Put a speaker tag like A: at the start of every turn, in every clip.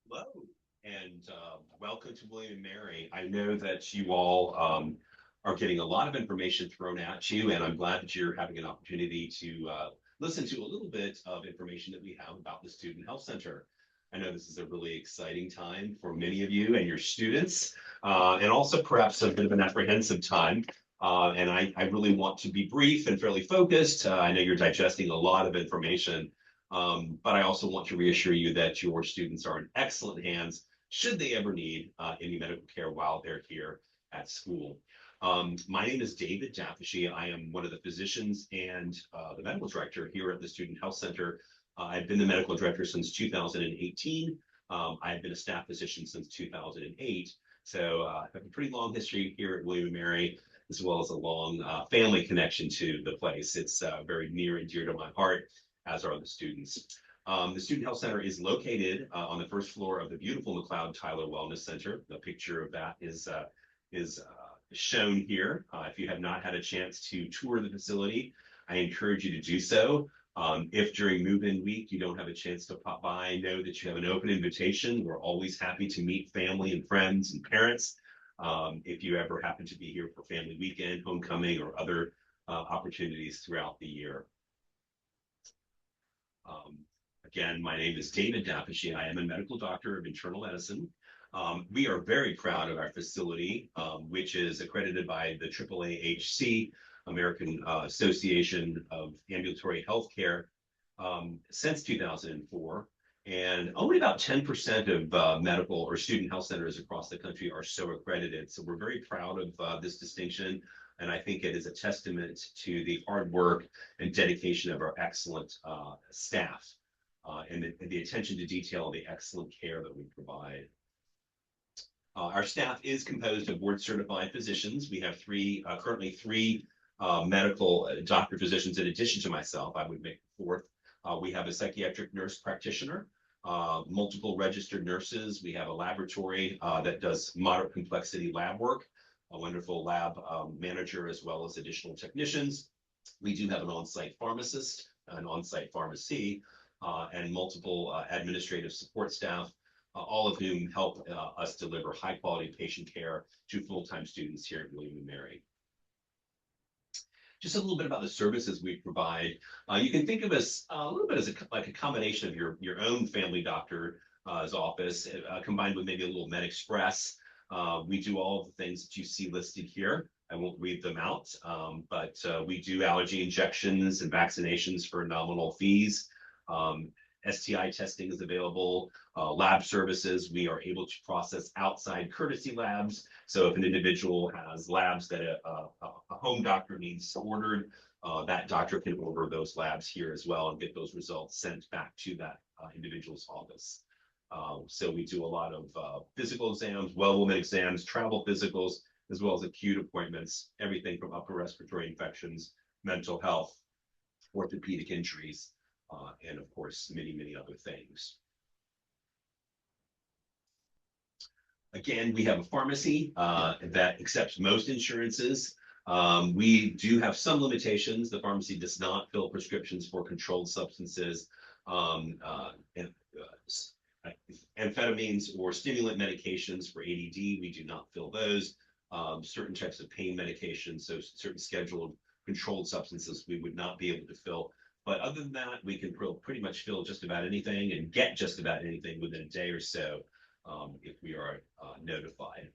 A: Hello, and welcome to William and Mary. I know that you all are getting a lot of information thrown at you, and I'm glad that you're having an opportunity to listen to a little bit of information that we have about the Student Health Center. I know this is a really exciting time for many of you and your students, and also perhaps a bit of an apprehensive time. And I really want to be brief and fairly focused. I know you're digesting a lot of information, but I also want to reassure you that your students are in excellent hands should they ever need any medical care while they're here at school. My name is David Dafashi. I am one of the physicians and the medical director here at the Student Health Center. I've been the medical director since 2018. I've been a staff physician since 2008. So I have a pretty long history here at William & Mary, as well as a long family connection to the place. It's very near and dear to my heart, as are the students. The Student Health Center is located on the first floor of the beautiful McLeod Tyler Wellness Center. The picture of that is shown here. If you have not had a chance to tour the facility, I encourage you to do so. If during move-in week you don't have a chance to pop by, know that you have an open invitation. We're always happy to meet family and friends and parents. If you ever happen to be here for family weekend, homecoming, or other opportunities throughout the year. Um, Again, my name is David Dafashi. I am a medical doctor of internal medicine. We are very proud of our facility, which is accredited by the AAAHC, American Association of Ambulatory Healthcare, since 2004. And only about 10% of medical or student health centers across the country are so accredited. So we're very proud of this distinction. And I think it is a testament to the hard work and dedication of our excellent staff and the attention to detail and the excellent care that we provide. Our staff is composed of board certified physicians. We have currently three medical doctor physicians in addition to myself. I would make the fourth. We have a psychiatric nurse practitioner, multiple registered nurses. We have a laboratory that does moderate complexity lab work, a wonderful lab manager, as well as additional technicians. We do have an on-site pharmacist, an on-site pharmacy, and multiple administrative support staff, all of whom help us deliver high-quality patient care to full-time students here at William & Mary. Just a little bit about the services we provide. You can think of us a little bit as like a combination of your own family doctor's office, combined with maybe a little MedExpress. We do all of the things that you see listed here. I won't read them out, but we do allergy injections and vaccinations for nominal fees. STI testing is available, lab services. We are able to process outside courtesy labs. So if an individual has labs that a home doctor needs ordered, that doctor can order those labs here as well and get those results sent back to that individual's office. So we do a lot of physical exams, well woman exams, travel physicals, as well as acute appointments, everything from upper respiratory infections, mental health, orthopedic injuries, and of course, many, many other things. Again, we have a pharmacy that accepts most insurances. We do have some limitations. The pharmacy does not fill prescriptions for controlled substances, and amphetamines or stimulant medications for ADD. We do not fill those. Certain types of pain medications, so certain scheduled controlled substances, we would not be able to fill. But other than that, we can pretty much fill just about anything and get just about anything within a day or so if we are notified.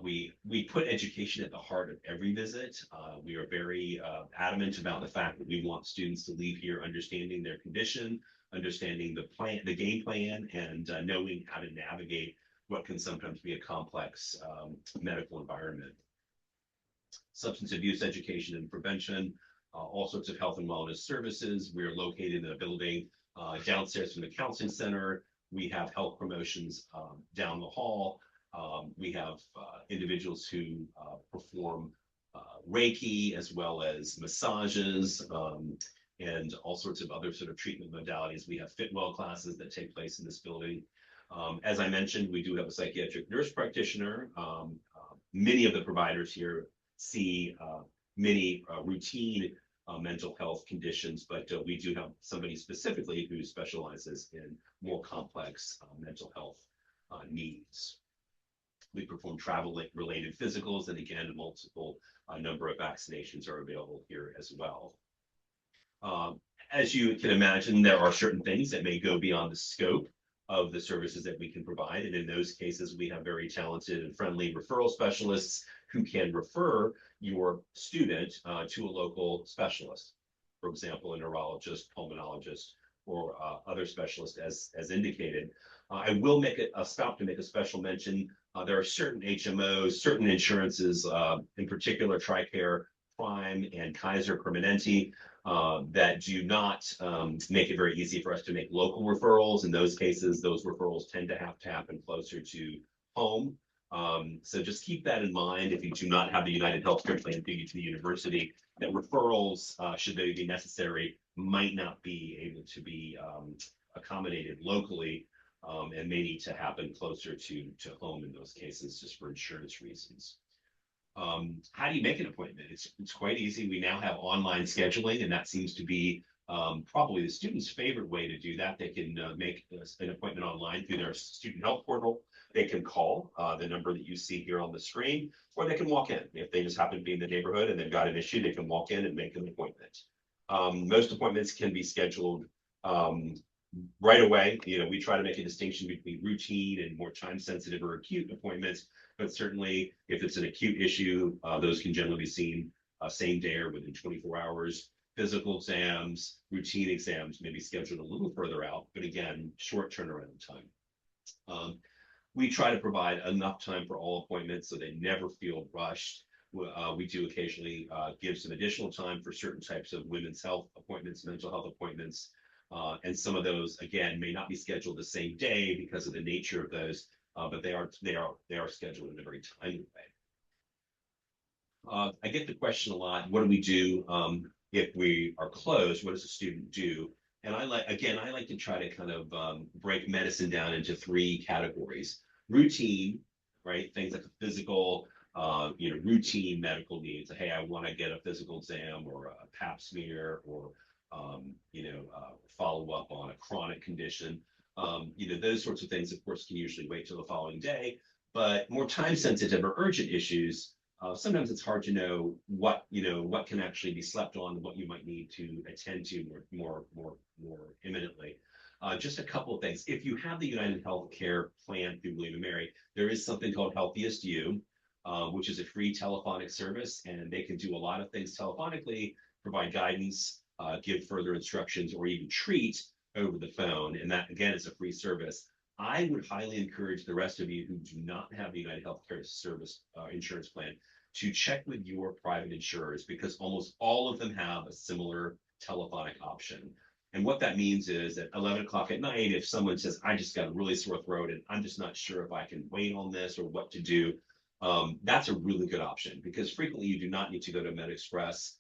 A: We put education at the heart of every visit. We are very adamant about the fact that we want students to leave here understanding their condition, understanding the game plan, and knowing how to navigate what can sometimes be a complex medical environment. Substance abuse education and prevention, all sorts of health and wellness services. We're located in a building downstairs from the counseling center. We have health promotions down the hall. We have individuals who perform Reiki, as well as massages, and all sorts of other sort of treatment modalities. We have Fitwell classes that take place in this building. As I mentioned, we do have a psychiatric nurse practitioner. Many of the providers here see many routine mental health conditions, but we do have somebody specifically who specializes in more complex mental health needs. We perform travel-related physicals, and again, a multiple number of vaccinations are available here as well. As you can imagine, there are certain things that may go beyond the scope of the services that we can provide. And in those cases, we have very talented and friendly referral specialists who can refer your student to a local specialist. For example, a neurologist, pulmonologist, or other specialists as indicated. I will make a stop to make a special mention. There are certain HMOs, certain insurances, in particular TRICARE, Prime, and Kaiser Permanente, that do not make it very easy for us to make local referrals. In those cases, those referrals tend to have to happen closer to home. So just keep that in mind if you do not have the United Healthcare plan due to the university, that referrals, should they be necessary, might not be able to be accommodated locally, and may need to happen closer to home in those cases, just for insurance reasons. How do you make an appointment? It's quite easy. We now have online scheduling, and that seems to be probably the student's favorite way to do that. They can make an appointment online through their student health portal. They can call the number that you see here on the screen, or they can walk in. If they just happen to be in the neighborhood and they've got an issue, they can walk in and make an appointment. Most appointments can be scheduled right away. You know, we try to make a distinction between routine and more time-sensitive or acute appointments, but certainly if it's an acute issue, those can generally be seen same day or within 24 hours. Physical exams, routine exams may be scheduled a little further out, but again, short turnaround time. We try to provide enough time for all appointments so they never feel rushed. We do occasionally give some additional time for certain types of women's health appointments, mental health appointments, and some of those, again, may not be scheduled the same day because of the nature of those, but they are scheduled in a very timely way. I get the question a lot: what do we do if we are closed? What does a student do? And I like to try to kind of break medicine down into three categories. Routine, right? Things like a physical, routine medical needs. Hey, I want to get a physical exam or a pap smear, or follow up on a chronic condition. Those sorts of things, of course, can usually wait till the following day. But more time sensitive or urgent issues, sometimes it's hard to know what can actually be slept on and what you might need to attend to more imminently. Just a couple of things. If you have the United Healthcare plan through William & Mary, there is something called Healthiest You, which is a free telephonic service, and they can do a lot of things telephonically, provide guidance, give further instructions, or even treat over the phone. And that, again, is a free service. I would highly encourage the rest of you who do not have the United Healthcare service insurance plan to check with your private insurers, because almost all of them have a similar telephonic option. And what that means is at 11 o'clock at night, if someone says, I just got a really sore throat and I'm just not sure if I can wait on this or what to do, that's a really good option, because frequently you do not need to go to MedExpress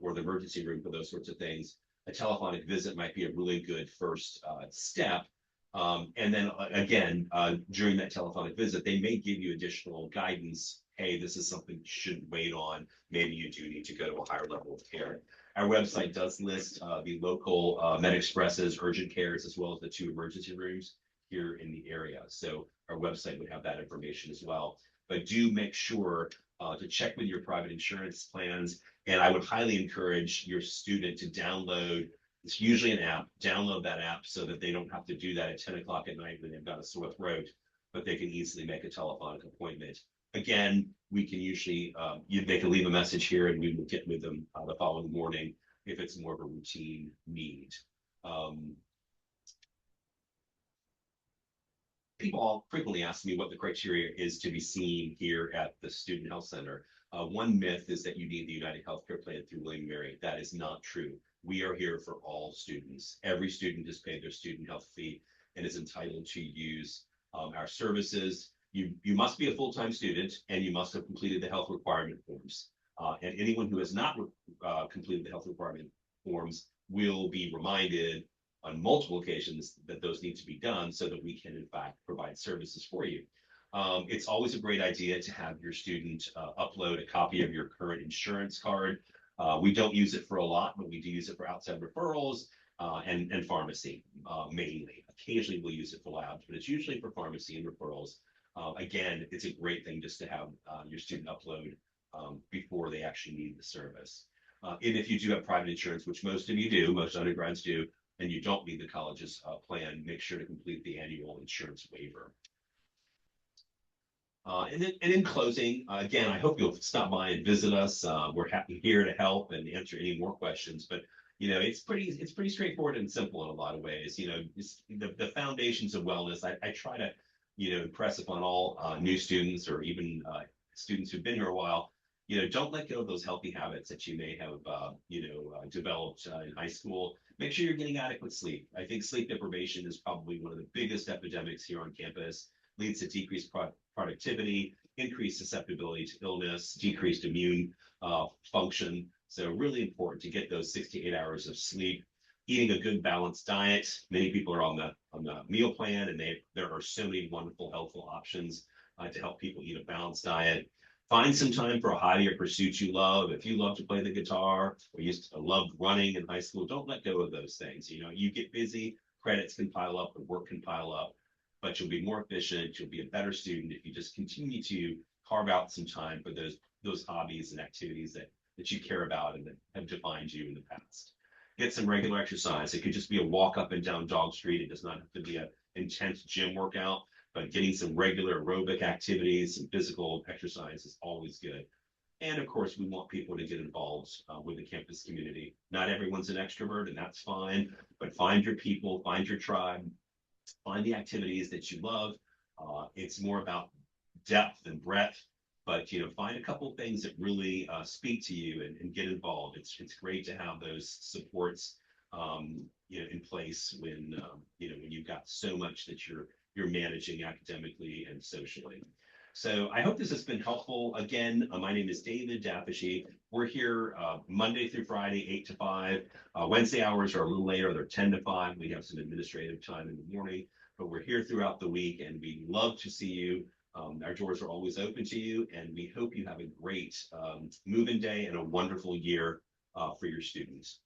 A: or the emergency room for those sorts of things. A telephonic visit might be a really good first step. And then again, during that telephonic visit, they may give you additional guidance. Hey, this is something you shouldn't wait on. Maybe you do need to go to a higher level of care. Our website does list the local MedExpresses, urgent cares, as well as the 2 emergency rooms here in the area. So our website would have that information as well. But do make sure to check with your private insurance plans. And I would highly encourage your student to download, it's usually an app, download that app so that they don't have to do that at 10 o'clock at night when they've got a sore throat, but they can easily make a telephonic appointment. Again, we can usually, they can leave a message here and we will get with them the following morning if it's more of a routine need. People frequently ask me what the criteria is to be seen here at the Student Health Center. One myth is that you need the United Healthcare plan through William & Mary. That is not true. We are here for all students. Every student has paid their student health fee and is entitled to use our services. You must be a full-time student and you must have completed the health requirement forms. And anyone who has not completed the health requirement forms will be reminded on multiple occasions that those need to be done so that we can, in fact, provide services for you. It's always a great idea to have your student upload a copy of your current insurance card. We don't use it for a lot, but we do use it for outside referrals. and pharmacy mainly. Occasionally we'll use it for labs, but it's usually for pharmacy and referrals. Again, it's a great thing just to have your student upload before they actually need the service. And if you do have private insurance, which most of you do, most undergrads do, and you don't need the college's plan, make sure to complete the annual insurance waiver. And in closing, again, I hope you'll stop by and visit us. We're happy here to help and answer any more questions. But it's pretty straightforward and simple in a lot of ways. It's the foundations of wellness. I try to impress upon all new students or even students who've been here a while. Don't let go of those healthy habits that you may have developed in high school. Make sure you're getting adequate sleep. I think sleep deprivation is probably one of the biggest epidemics here on campus. Leads to decreased productivity, increased susceptibility to illness, decreased immune function. So really important to get those 6 to 8 hours of sleep. Eating a good balanced diet. Many people are on the meal plan, and there are so many wonderful, helpful options to help people eat a balanced diet. Find some time for a hobby or pursuit you love. If you love to play the guitar or you loved running in high school, don't let go of those things. You get busy, credits can pile up, the work can pile up, but you'll be more efficient. You'll be a better student if you just continue to carve out some time for those hobbies and activities that you care about and that have defined you in the past. Get some regular exercise. It could just be a walk up and down Dog Street. It does not have to be an intense gym workout, but getting some regular aerobic activities and physical exercise is always good. And of course, we want people to get involved with the campus community. Not everyone's an extrovert, and that's fine, but find your people, find your tribe, find the activities that you love. It's more about depth and breadth, but find a couple of things that really speak to you and get involved. It's great to have those supports in place when when you've got so much that you're managing academically and socially. So I hope this has been helpful. Again, my name is David Dafishy. We're here Monday through Friday, 8 to 5. Wednesday hours are a little later. They're 10 to 5. We have some administrative time in the morning, but we're here throughout the week, and we love to see you. Our doors are always open to you, and we hope you have a great move-in day and a wonderful year for your students.